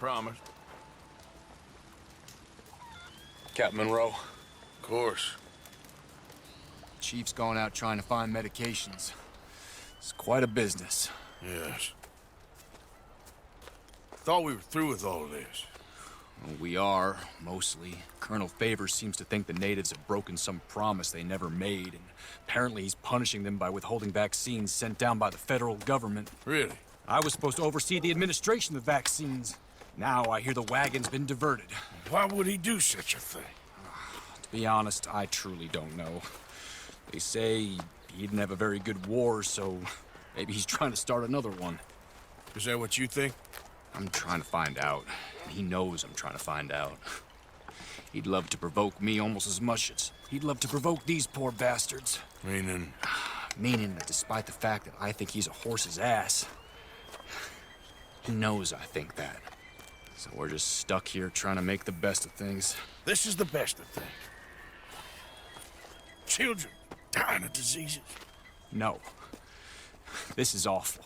promise. Captain Monroe. Of course. Chief's gone out trying to find medications. It's quite a business. Yes. Thought we were through with all of this. Well, we are, mostly. Colonel Favors seems to think the natives have broken some promise they never made, and apparently he's punishing them by withholding vaccines sent down by the federal government. Really? I was supposed to oversee the administration of the vaccines. Now I hear the wagon's been diverted. Why would he do such a thing? To be honest, I truly don't know. They say he didn't have a very good war, so maybe he's trying to start another one. Is that what you think? I'm trying to find out. He knows I'm trying to find out. He'd love to provoke me almost as much as he'd love to provoke these poor bastards. Meaning? Meaning that despite the fact that I think he's a horse's ass, he knows I think that. So we're just stuck here trying to make the best of things. This is the best of things. Children dying of diseases. No. This is awful.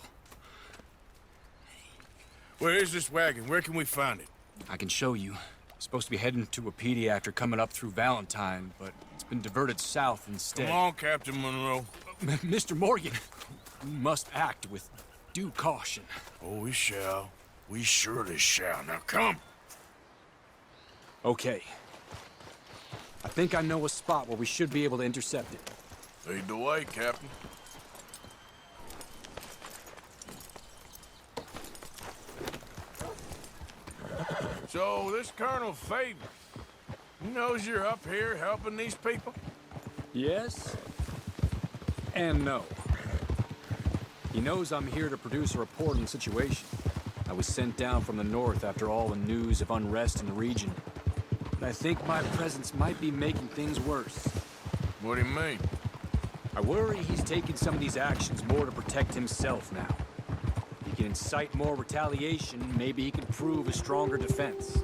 Where is this wagon? Where can we find it? I can show you. Supposed to be heading to a pediatric coming up through Valentine, but it's been diverted south instead. Come on, Captain Monroe. Mr. Morgan, we must act with due caution. Oh, we shall. We surely shall. Now come. Okay. I think I know a spot where we should be able to intercept it. Lead the way, Captain. So, this Colonel Favors, he knows you're up here helping these people? Yes. And no. He knows I'm here to produce a report on the situation. I was sent down from the north after all the news of unrest in the region. But I think my presence might be making things worse. What do you mean? I worry he's taking some of these actions more to protect himself now. If he can incite more retaliation, maybe he can prove a stronger defense.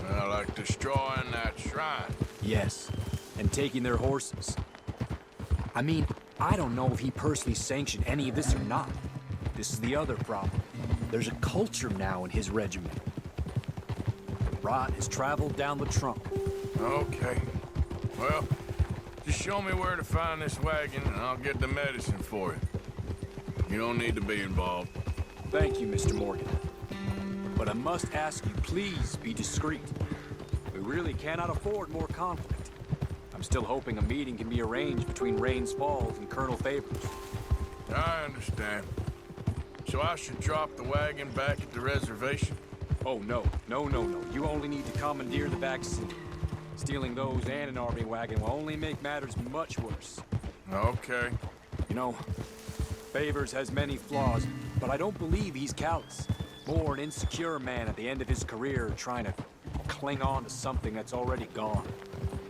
Well, like destroying that shrine. Yes, and taking their horses. I mean, I don't know if he personally sanctioned any of this or not. This is the other problem. There's a culture now in his regiment. The rot has traveled down the trunk. Okay. Well, just show me where to find this wagon and I'll get the medicine for you. You don't need to be involved. Thank you, Mr. Morgan. But I must ask you, please be discreet. We really cannot afford more conflict. I'm still hoping a meeting can be arranged between Rains Falls and Colonel Favors. I understand. So I should drop the wagon back at the reservation? Oh, no. No. You only need to commandeer the vaccine. Stealing those and an army wagon will only make matters much worse. Okay. You know, Favors has many flaws, but I don't believe he's callous. More an insecure man at the end of his career trying to cling on to something that's already gone.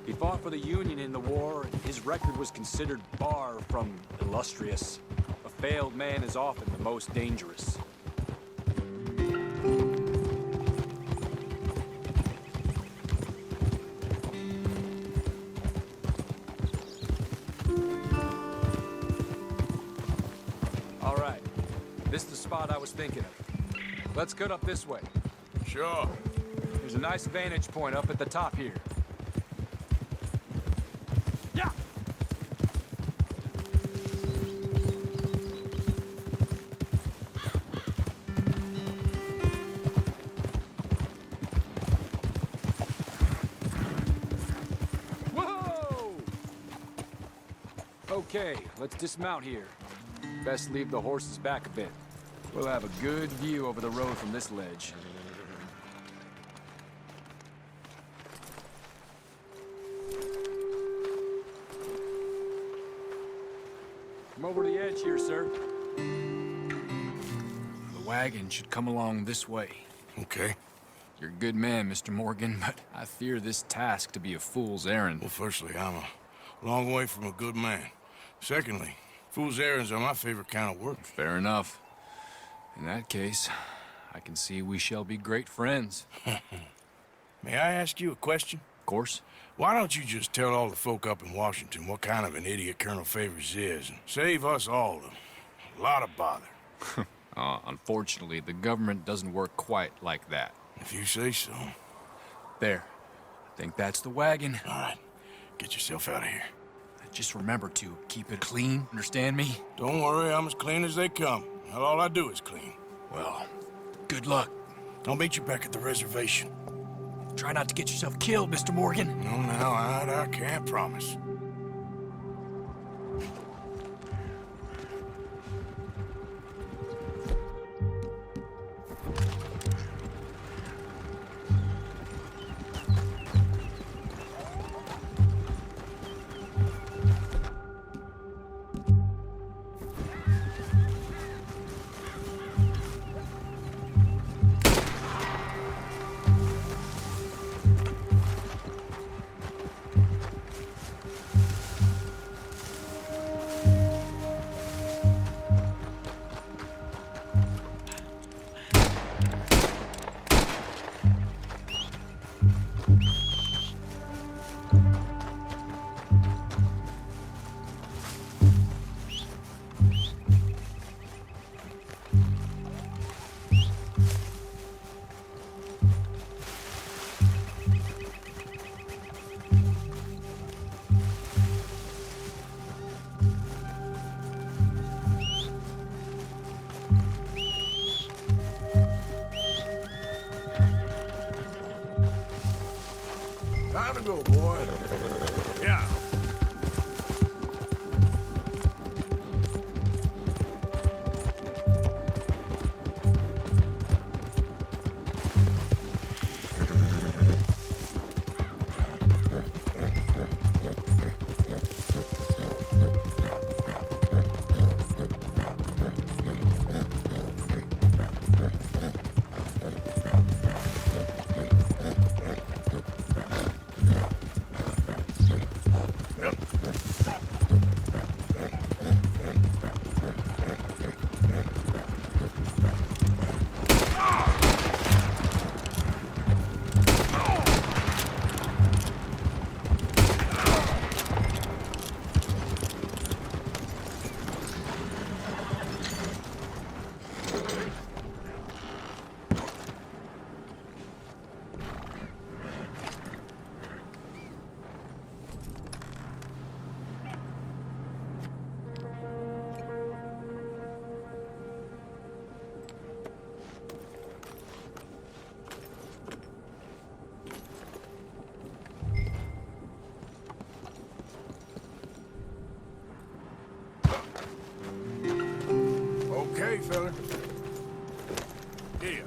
He fought for the Union in the war, and his record was considered far from illustrious. A failed man is often the most dangerous. All right, this is the spot I was thinking of. Let's cut up this way. Sure. There's a nice vantage point up at the top here. Yeah! Whoa! Okay, let's dismount here. Best leave the horses back a bit. We'll have a good view over the road from this ledge. Come over to the edge here, sir. The wagon should come along this way. Okay. You're a good man, Mr. Morgan, but I fear this task to be a fool's errand. Well, firstly, I'm a long way from a good man. Secondly, fool's errands are my favorite kind of work. Fair enough. In that case, I can see we shall be great friends. May I ask you a question? Of course. Why don't you just tell all the folk up in Washington what kind of an idiot Colonel Favors is and save us all a lot of bother? Unfortunately, the government doesn't work quite like that. If you say so. There. I think that's the wagon. All right, get yourself out of here. Just remember to keep it clean, understand me? Don't worry, I'm as clean as they come. Well, all I do is clean. Well, good luck. I'll meet you back at the reservation. Try not to get yourself killed, Mr. Morgan. No, now, I can't promise. Time to go, boy. Yeah. Okay, fella. Yeah.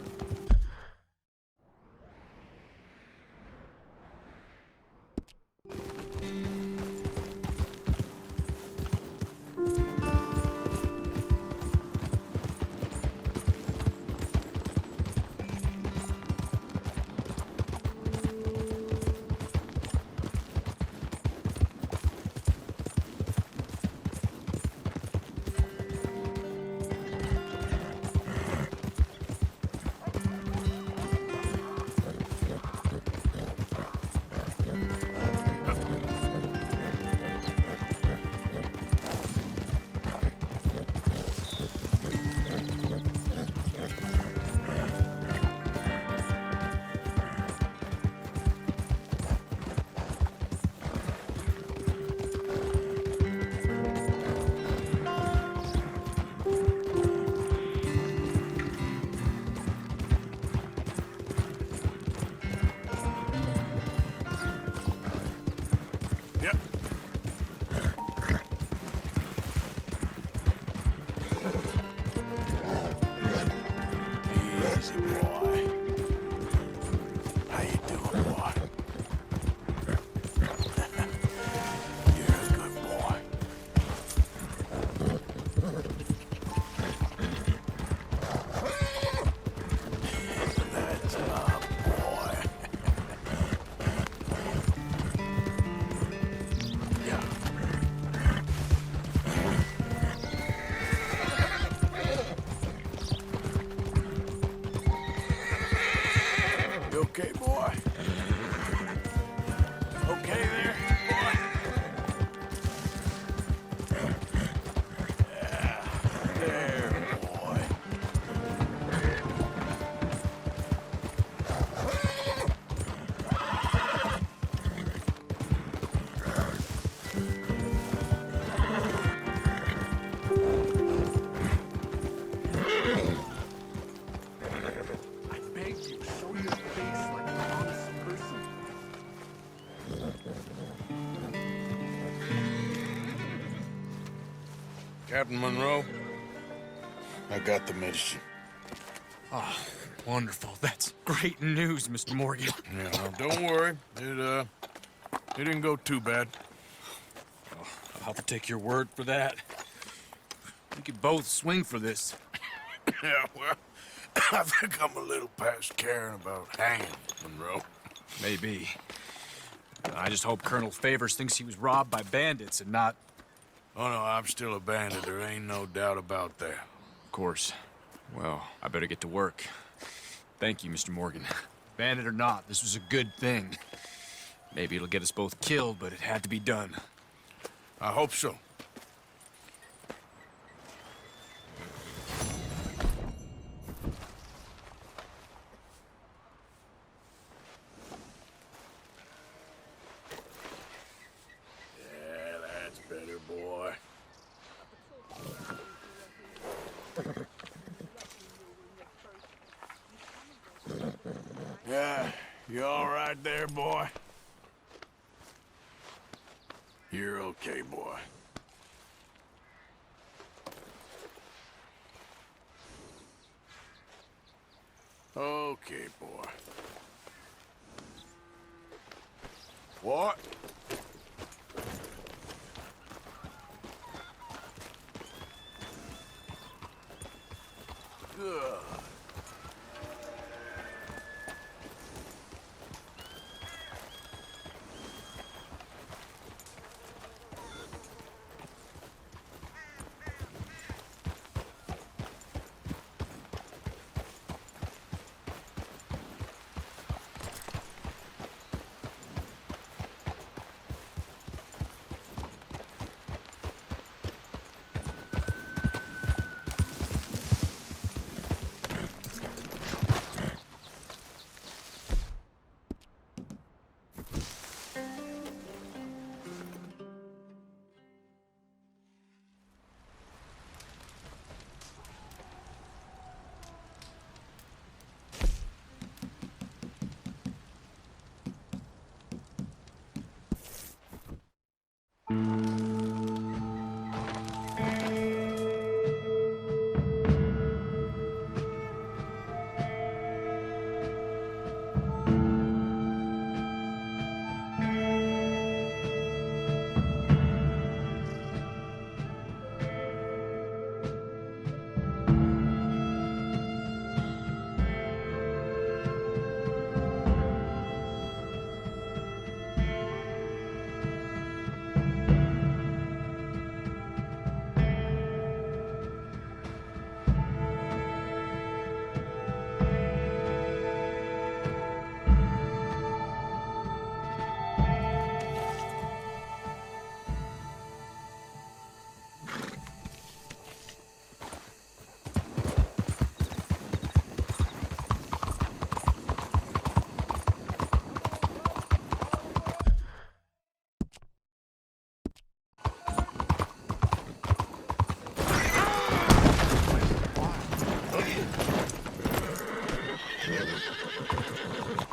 Captain Monroe, I got the medicine. Oh, wonderful. That's great news, Mr. Morgan. Yeah, well, don't worry. It didn't go too bad. Oh, I'll have to take your word for that. We could both swing for this. Yeah, well, I think I'm a little past caring about hanging, Monroe. Maybe. I just hope Colonel Favors thinks he was robbed by bandits and not... Oh, no, I'm still a bandit. There ain't no doubt about that. Of course. Well, I better get to work. Thank you, Mr. Morgan. Bandit or not, this was a good thing. Maybe it'll get us both killed, but it had to be done. I hope so. Yeah, that's better, boy. Yeah, you all right there, boy? You're okay, boy. Okay, boy. What? Good.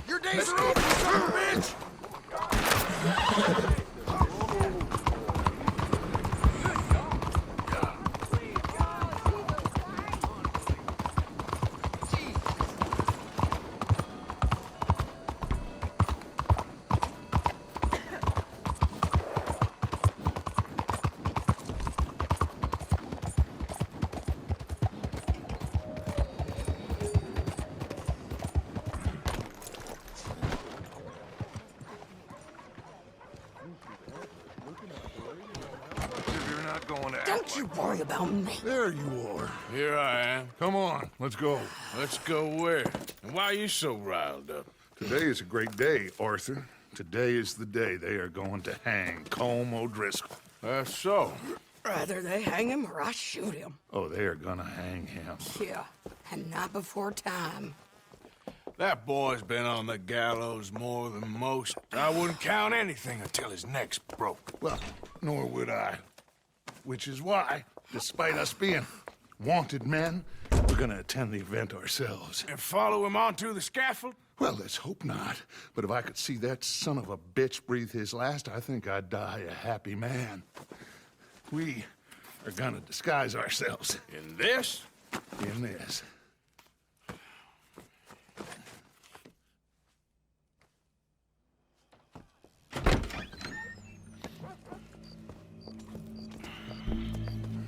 Your days are over, son of a bitch! You're not going to act Don't you worry about me. There you are. Here I am. Come on, let's go. Let's go where? And why are you so riled up? Today is a great day, Arthur. Today is the day they are going to hang Colm O'Driscoll. That's so. Rather they hang him or I shoot him. Oh, they are gonna hang him. Yeah, and not before time. That boy's been on the gallows more than most. I wouldn't count anything until his neck's broke. Well, nor would I. Which is why, despite us being wanted men, we're gonna attend the event ourselves. And follow him onto the scaffold? Well, let's hope not. But if I could see that son of a bitch breathe his last, I think I'd die a happy man. We are gonna disguise ourselves In this? in this.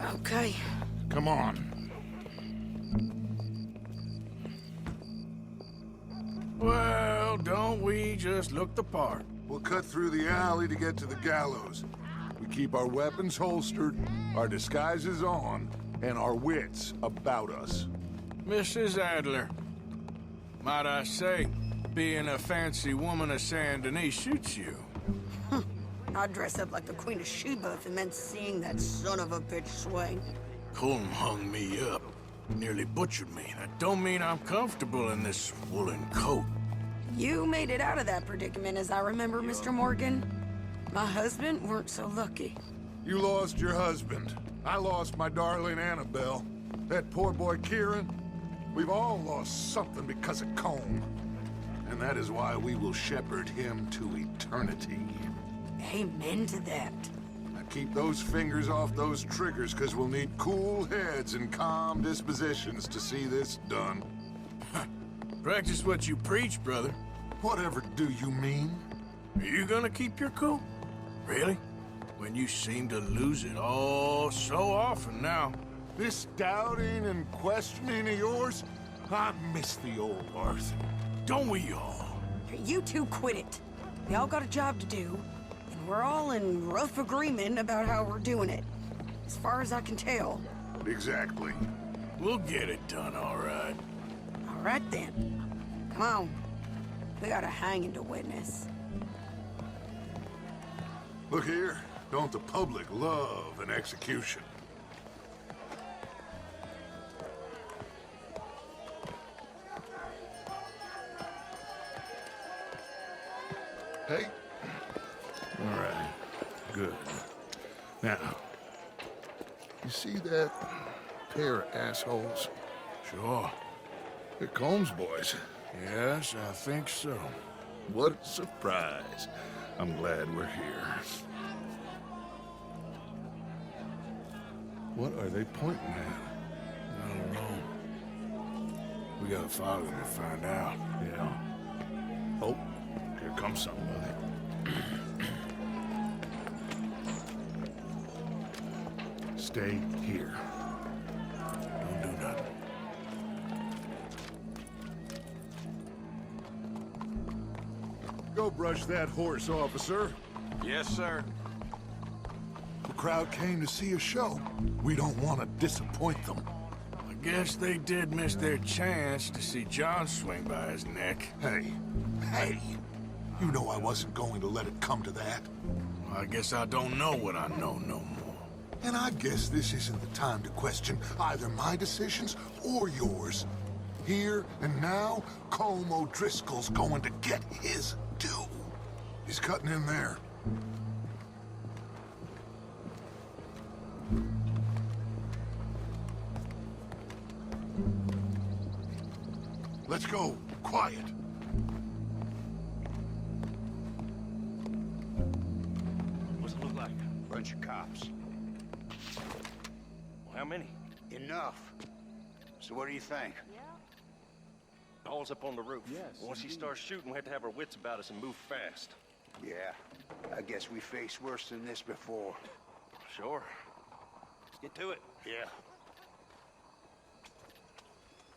Okay. Come on. Well, don't we just look the part? We'll cut through the alley to get to the gallows. We keep our weapons holstered, our disguises on, and our wits about us. Mrs. Adler, might I say, being a fancy woman of Saint Denis suits you. I'd dress up like the Queen of Sheba if it meant seeing that son of a bitch swing. Colm hung me up, nearly butchered me. That don't mean I'm comfortable in this woolen coat. You made it out of that predicament, as I remember, Mr. Morgan. My husband weren't so lucky. You lost your husband. I lost my darling Annabelle. That poor boy Kieran. We've all lost something because of Colm. And that is why we will shepherd him to eternity. Amen to that. Now keep those fingers off those triggers, because we'll need cool heads and calm dispositions to see this done. Practice what you preach, brother. Whatever do you mean? Are you gonna keep your cool? Really? When you seem to lose it all so often now. This doubting and questioning of yours, I miss the old Arthur. Don't we all? You two quit it. We all got a job to do, and we're all in rough agreement about how we're doing it. As far as I can tell. Exactly. We'll get it done, all right. All right then. Come on. We got a hanging to witness. Look here, don't the public love an execution? Hey. All right. Good. Now, you see that pair of assholes? Sure. They're Combs boys. Yes, I think so. What a surprise. I'm glad we're here. What are they pointing at? I don't know. We gotta follow them to find out. Yeah. Oh, here comes somebody. Stay here. Don't do nothing. Go brush that horse, officer. Yes, sir. The crowd came to see a show. We don't want to disappoint them. I guess they did miss their chance to see John swing by his neck. Hey, you know I wasn't going to let it come to that. I guess I don't know what I know no more. And I guess this isn't the time to question either my decisions or yours. Here and now, Colm O'Driscoll's going to get his due. He's cutting in there. Let's go. Quiet. What's it look like? Bunch of cops. Well, how many? Enough. So what do you think? Paul's up on the roof. Yes, Once he starts shooting, we have to have our wits about us and move fast. Yeah, I guess we faced worse than this before. Sure. Let's get to it. Yeah.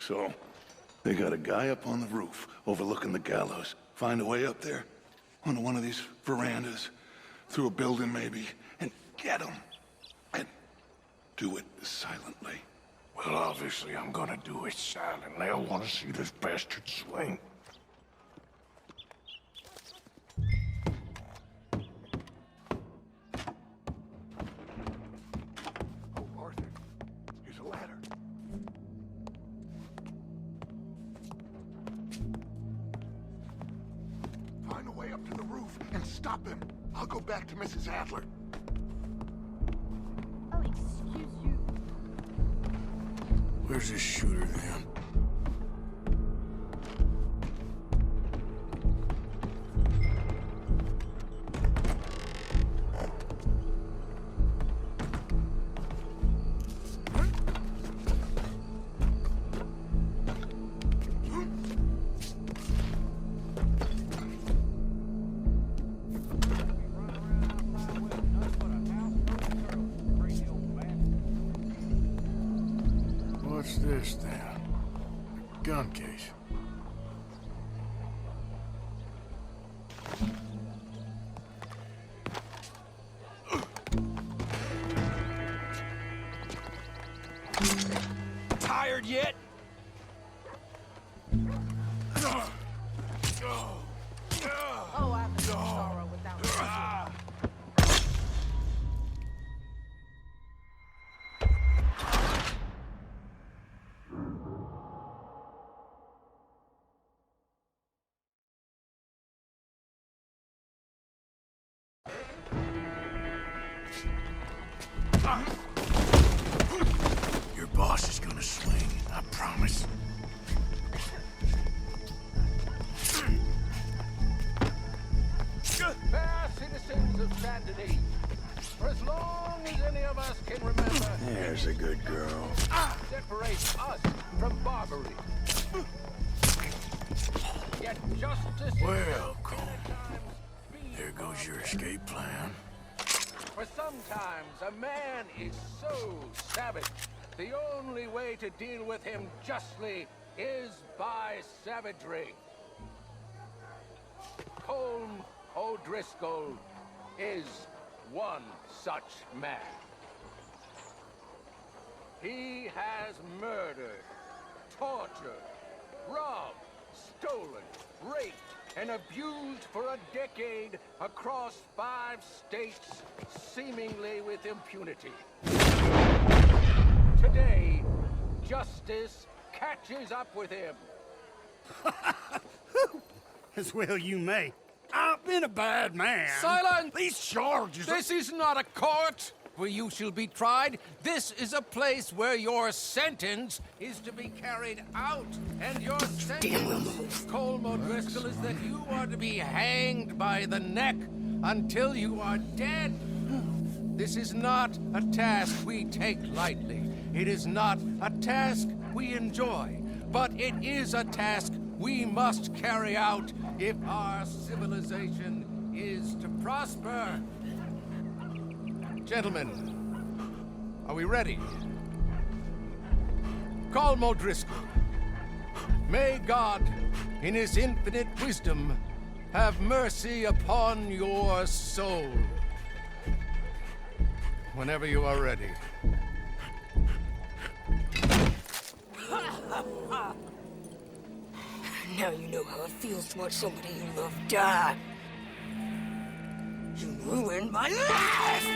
So, they got a guy up on the roof overlooking the gallows. Find a way up there, onto one of these verandas, through a building maybe, and get him. And do it silently. Well, obviously I'm gonna do it silently. I want to see this bastard swing. Oh, Arthur, here's a ladder. Find a way up to the roof and stop him. I'll go back to Mrs. Adler. Oh, excuse you. Where's this shooter then? What's this then? A gun case. Tired yet? Oh, I have no sorrow without you. Your boss is gonna swing, I promise. Fair citizens of Saturday, for as long as any of us can remember, There's a good girl. separates us from barbary. Yet justice Well, Cole, be there goes your escape plan. For sometimes a man is so savage, the only way to deal with him justly is by savagery. Colm O'Driscoll is one such man. He has murdered, tortured, robbed, stolen, raped, and abused for a decade across 5 states, seemingly with impunity. Today, justice catches up with him. As well you may. I've been a bad man. Silence! These charges This is not a court where you shall be tried. This is a place where your sentence is to be carried out. And your sentence, Colm O'Driscoll, is that you are to be hanged by the neck until you are dead. This is not a task we take lightly. It is not a task we enjoy. But it is a task we must carry out if our civilization is to prosper. Gentlemen, are we ready? Colm O'Driscoll, may God, in his infinite wisdom, have mercy upon your soul. Whenever you are ready. Now you know how it feels to watch somebody you love die. You ruined my life!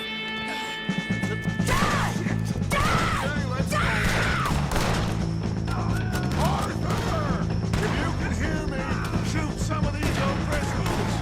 Arthur! If you can hear me, shoot some of these O'Driscolls!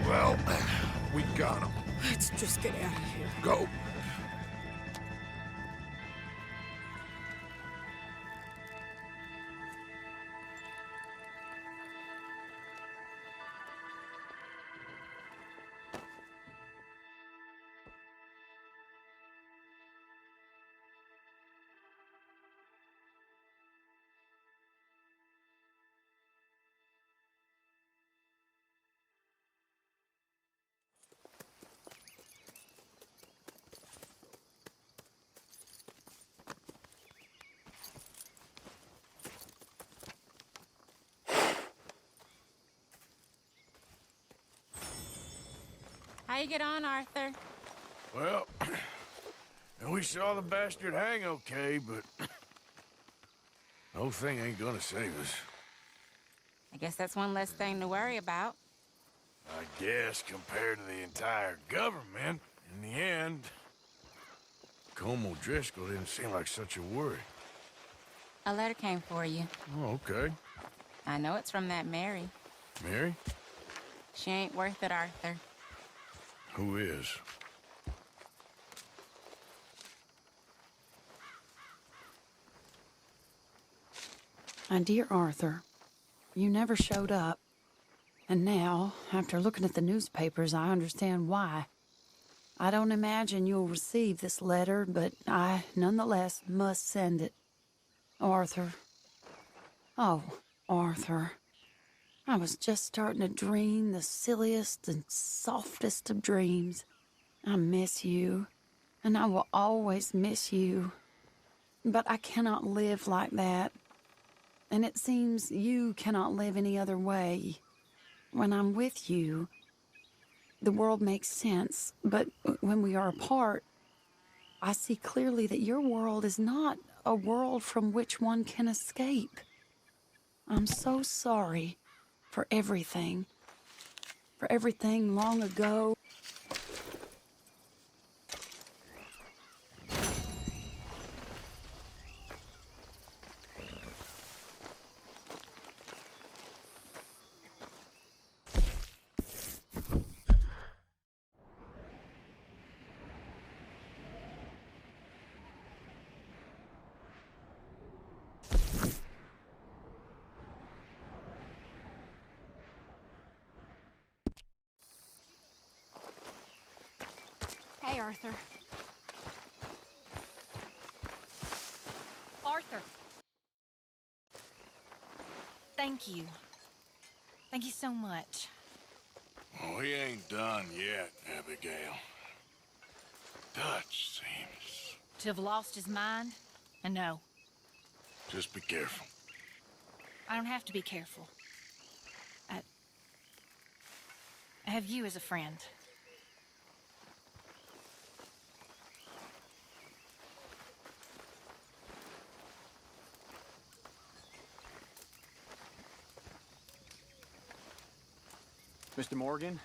Well, we got him. Let's just get out of here. Go. How you get on, Arthur? Well, we saw the bastard hang okay, but the whole thing ain't gonna save us. I guess that's one less thing to worry about. I guess compared to the entire government, in the end, Colm O'Driscoll didn't seem like such a worry. A letter came for you. Oh, okay. I know it's from that Mary. Mary? She ain't worth it, Arthur. Who is? My dear Arthur, you never showed up. And now, after looking at the newspapers, I understand why. I don't imagine you'll receive this letter, but I, nonetheless, must send it. Arthur. Oh, Arthur. I was just starting to dream the silliest and softest of dreams. I miss you, and I will always miss you. But I cannot live like that. And it seems you cannot live any other way. When I'm with you, the world makes sense, but when we are apart, I see clearly that your world is not a world from which one can escape. I'm so sorry for everything long ago. Hey, Arthur. Arthur. Thank you. Thank you so much. Oh, we ain't done yet, Abigail. Dutch seems... To have lost his mind? I know. Just be careful. I don't have to be careful. I have you as a friend. Mr. Morgan,